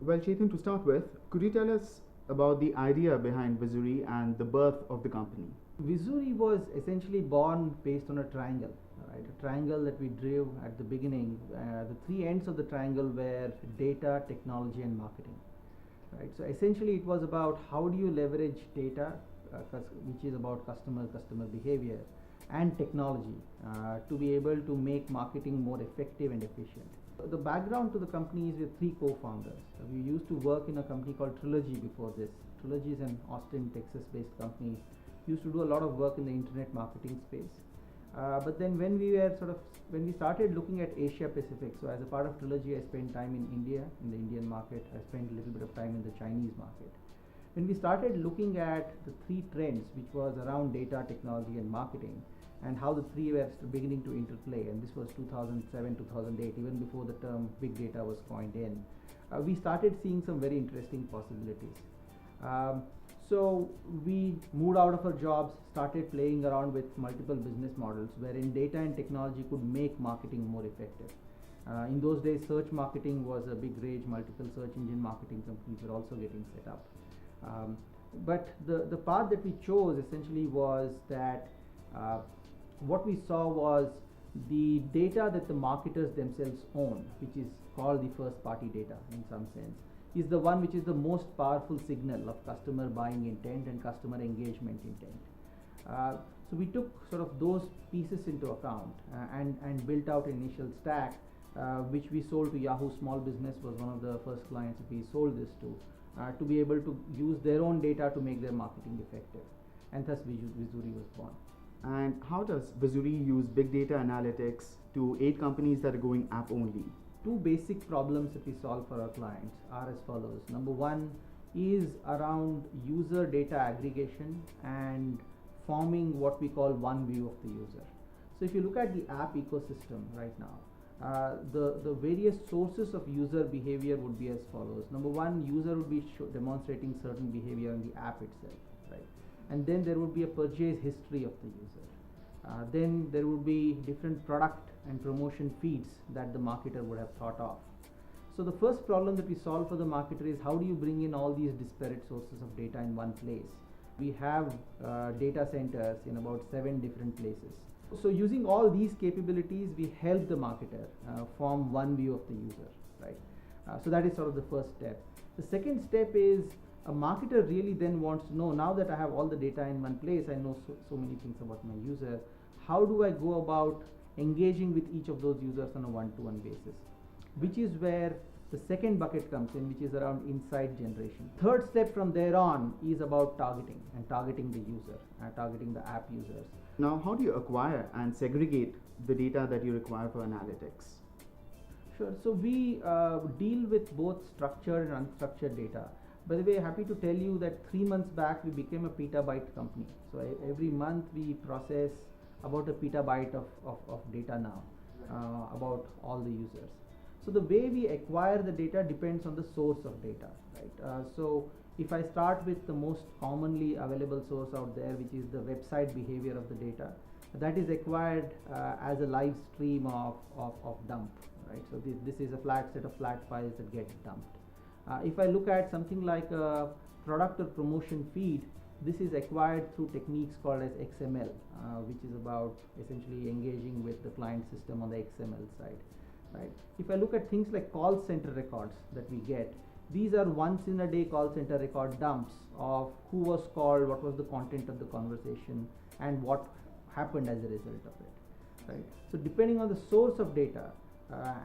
Well, Chetan, to start with, could you tell us about the idea behind Vizury and the birth of the company? Vizury was essentially born based on a triangle, right? A triangle that we drew at the beginning. The three ends of the triangle were data, technology, and marketing, right? So essentially, it was about how do you leverage data, which is about customer behavior, and technology to be able to make marketing more effective and efficient. The background to the company is with three co-founders. We used to work in a company called Trilogy before this. Trilogy is an Austin, Texas-based company. Used to do a lot of work in the internet marketing space. But then when we started looking at Asia Pacific, so as a part of Trilogy, I spent time in India, in the Indian market. I spent a little bit of time in the Chinese market. When we started looking at the three trends, which was around data, technology, and marketing, and how the three were beginning to interplay, and this was 2007, 2008, even before the term big data was coined in, we started seeing some very interesting possibilities. So we moved out of our jobs, started playing around with multiple business models wherein data and technology could make marketing more effective. In those days, search marketing was a big rage. Multiple search engine marketing companies were also getting set up. But the path that we chose essentially was that what we saw was the data that the marketers themselves own, which is called the first party data in some sense, is the one which is the most powerful signal of customer buying intent and customer engagement intent. So we took sort of those pieces into account and built out an initial stack which we sold to Yahoo Small Business, was one of the first clients that we sold this to be able to use their own data to make their marketing effective, and thus Vizury was born. And how does Vizury use big data analytics to aid companies that are going app only? Two basic problems that we solve for our clients are as follows. Number one is around user data aggregation and forming what we call one view of the user. So if you look at the app ecosystem right now, the various sources of user behavior would be as follows. Number one, user would be demonstrating certain behavior in the app itself, right? And then there would be a purchase history of the user. Then there would be different product and promotion feeds that the marketer would have thought of. So the first problem that we solve for the marketer is how do you bring in all these disparate sources of data in one place? We have data centers in about 7 different places. So using all these capabilities, we help the marketer form one view of the user, right? So that is sort of the first step. The second step is a marketer really then wants to know, now that I have all the data in one place, I know so many things about my user, how do I go about engaging with each of those users on a one-to-one basis? Which is where the second bucket comes in, which is around insight generation. Third step from there on is about targeting, and targeting the user, targeting the app users. Now, how do you acquire and segregate the data that you require for analytics? Sure. So we deal with both structured and unstructured data. By the way, happy to tell you that 3 months back we became a petabyte company. So every month we process about a petabyte of data now about all the users. So the way we acquire the data depends on the source of data, right? So if I start with the most commonly available source out there, which is the website behavior of the data, that is acquired as a live stream of dump, right? So this is a flat set of flat files that get dumped. If I look at something like a product or promotion feed, this is acquired through techniques called as XML, which is about essentially engaging with the client system on the XML side, right? If I look at things like call center records that we get, these are once in a day call center record dumps of who was called, what was the content of the conversation, and what happened as a result of it, right? So depending on the source of data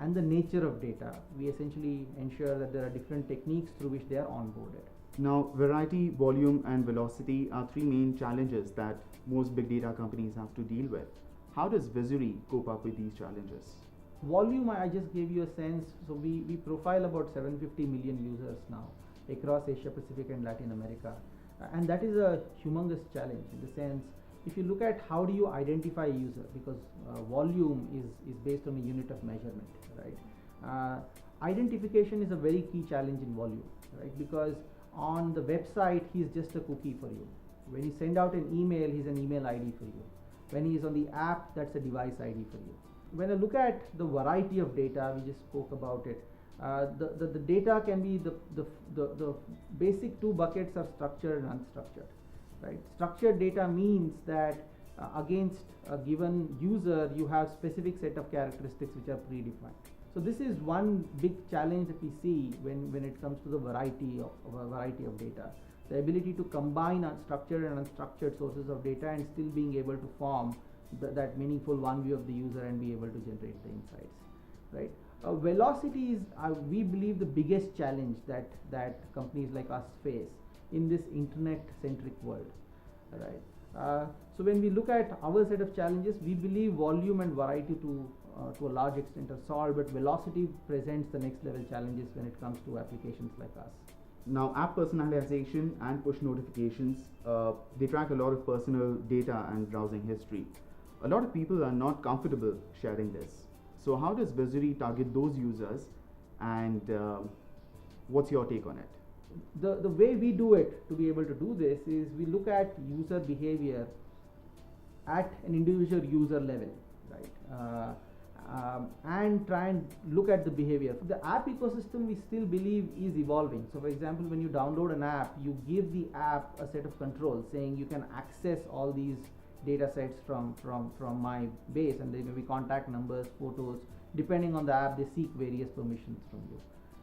and the nature of data, we essentially ensure that there are different techniques through which they are onboarded. Now, variety, volume, and velocity are 3 main challenges that most big data companies have to deal with. How does Vizury cope up with these challenges? Volume, I just gave you a sense. So we profile about 750 million users now across Asia Pacific and Latin America, and that is a humongous challenge in the sense, if you look at how do you identify a user, because volume is based on a unit of measurement, right? Identification is a very key challenge in volume, right? Because on the website, he's just a cookie for you. When you send out an email, he's an email ID for you. When he's on the app, that's a device ID for you. When I look at the variety of data, we just spoke about it, The data can be the basic two buckets are structured and unstructured, right? Structured data means that against a given user you have specific set of characteristics which are predefined. So this is one big challenge that we see when it comes to the variety of data. The ability to combine structured and unstructured sources of data and still being able to form that meaningful one view of the user and be able to generate the insights, right? Velocity is, we believe, the biggest challenge that companies like us face in this internet-centric world, right? So when we look at our set of challenges, we believe volume and variety to a large extent are solved, but velocity presents the next level challenges when it comes to applications like us. Now, app personalization and push notifications, they track a lot of personal data and browsing history. A lot of people are not comfortable sharing this. So how does Vizury target those users, and what's your take on it? The way we do it, to be able to do this, is we look at user behavior at an individual user level, right? And try and look at the behavior. The app ecosystem, we still believe, is evolving. So for example, when you download an app, you give the app a set of controls saying you can access all these data sets from my base, and they may be contact numbers, photos. Depending on the app, they seek various permissions from you,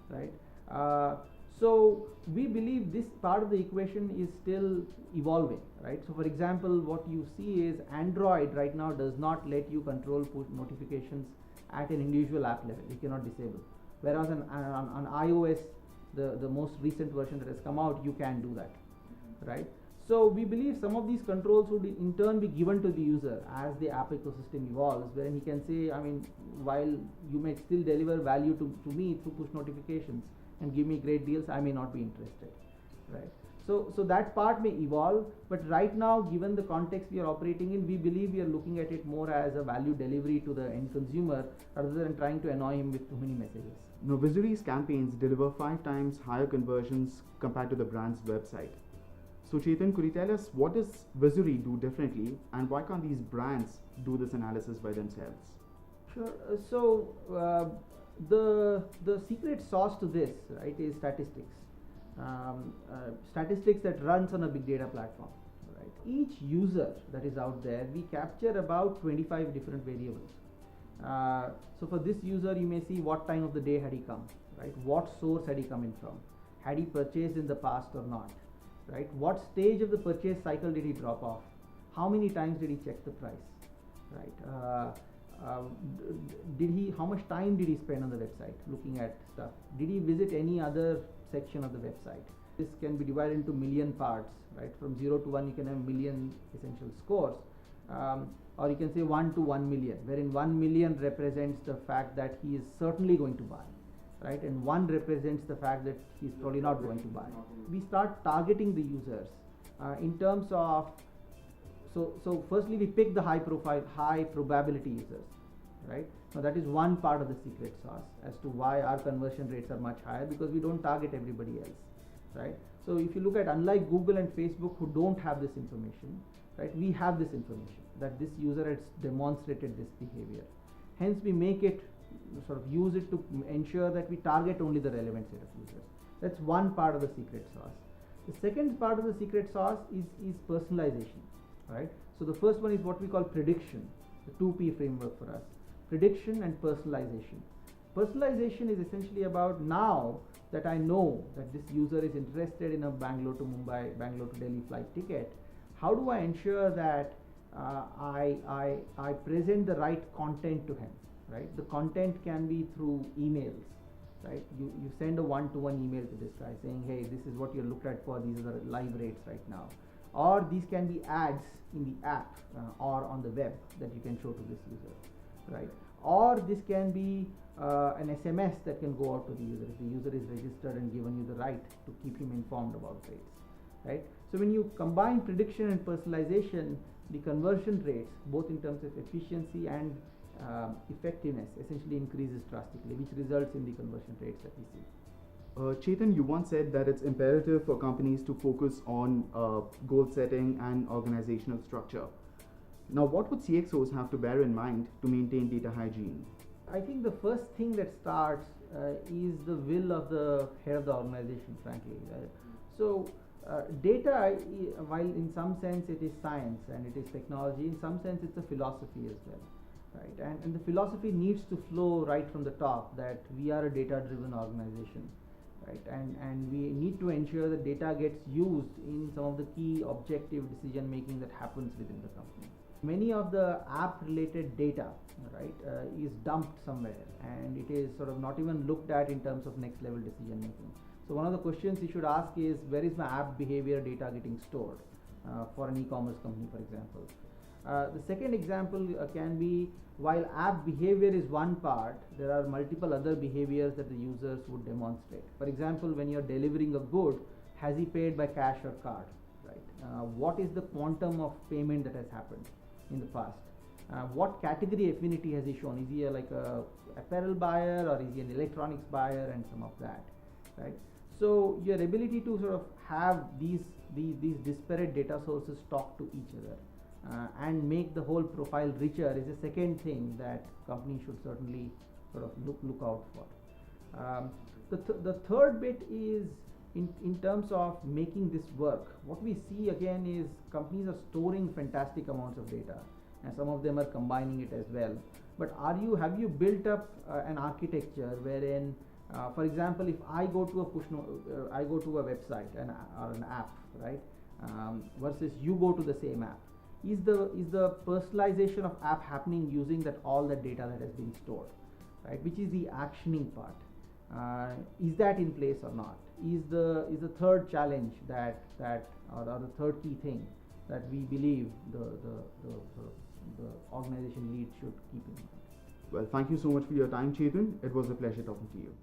right? So we believe this part of the equation is still evolving, right? So for example, what you see is Android right now does not let you control push notifications at an individual app level. You cannot disable. Whereas on iOS, the most recent version that has come out, you can do that, right? So we believe some of these controls would in turn be given to the user as the app ecosystem evolves, wherein he can say, I mean, while you may still deliver value to me through push notifications and give me great deals, I may not be interested, right? So that part may evolve, but right now, given the context we are operating in, we believe we are looking at it more as a value delivery to the end consumer rather than trying to annoy him with too many messages. Now, Vizury's campaigns deliver 5 times higher conversions compared to the brand's website. So Chetan, could you tell us what does Vizury do differently, and why can't these brands do this analysis by themselves? Sure. So the secret sauce to this, right, is statistics. Statistics that runs on a big data platform, right? Each user that is out there, we capture about 25 different variables. So for this user, you may see what time of the day had he come, right? What source had he come in from? Had he purchased in the past or not, right? What stage of the purchase cycle did he drop off? How many times did he check the price, right? How much time did he spend on the website looking at stuff? Did he visit any other section of the website? This can be divided into million parts, right? From 0 to 1, you can have million essential scores, or you can say 1 to 1 million, wherein 1 million represents the fact that he is certainly going to buy, right? And 1 represents the fact that he is probably not going to buy. We start targeting the users in terms of, so firstly we pick the high profile, high probability users, right? Now that is one part of the secret sauce as to why our conversion rates are much higher, because we don't target everybody else, right? So if you look at, unlike Google and Facebook who don't have this information, right, we have this information that this user has demonstrated this behavior. Hence we make it, sort of use it to ensure that we target only the relevant set of users. That's one part of the secret sauce. The second part of the secret sauce is personalization, right? So the first one is what we call prediction, the 2P framework for us. Prediction and personalization. Personalization is essentially about, now that I know that this user is interested in a Bangalore to Mumbai, Bangalore to Delhi flight ticket, how do I ensure that I present the right content to him, right? The content can be through emails, right? You send a one-to-one email to this guy saying, hey, this is what you're looked at for, these are the live rates right now. Or these can be ads in the app or on the web that you can show to this user, right? Or this can be an SMS that can go out to the user if the user is registered and given you the right to keep him informed about rates, right? So when you combine prediction and personalization, the conversion rates, both in terms of efficiency and effectiveness, essentially increases drastically, which results in the conversion rates that we see. Chetan, you once said that it's imperative for companies to focus on goal setting and organizational structure. Now, what would CXOs have to bear in mind to maintain data hygiene? I think the first thing that starts is the will of the head of the organization, frankly. So data, while in some sense it is science and it is technology, in some sense it's a philosophy as well, right? And the philosophy needs to flow right from the top, that we are a data-driven organization, right? And we need to ensure that data gets used in some of the key objective decision making that happens within the company. Many of the app-related data, right, is dumped somewhere, and it is sort of not even looked at in terms of next-level decision making. So one of the questions you should ask is, where is my app behavior data getting stored for an e-commerce company, for example? The second example can be, while app behavior is one part, there are multiple other behaviors that the users would demonstrate. For example, when you're delivering a good, has he paid by cash or card, right? What is the quantum of payment that has happened in the past? What category affinity has he shown? Is he like a apparel buyer, or is he an electronics buyer, and some of that, right? So your ability to sort of have these disparate data sources talk to each other and make the whole profile richer is a second thing that companies should certainly sort of look out for. The third bit is in terms of making this work. What we see again is companies are storing fantastic amounts of data, and some of them are combining it as well. But have you built up an architecture wherein, for example, if I go to I go to a website or an app, right, versus you go to the same app, is the personalization of app happening using all that data that has been stored, right? Which is the actioning part. Is that in place or not? Is the third challenge or the third key thing that we believe the organization lead should keep in mind. Well, thank you so much for your time, Chetan. It was a pleasure talking to you.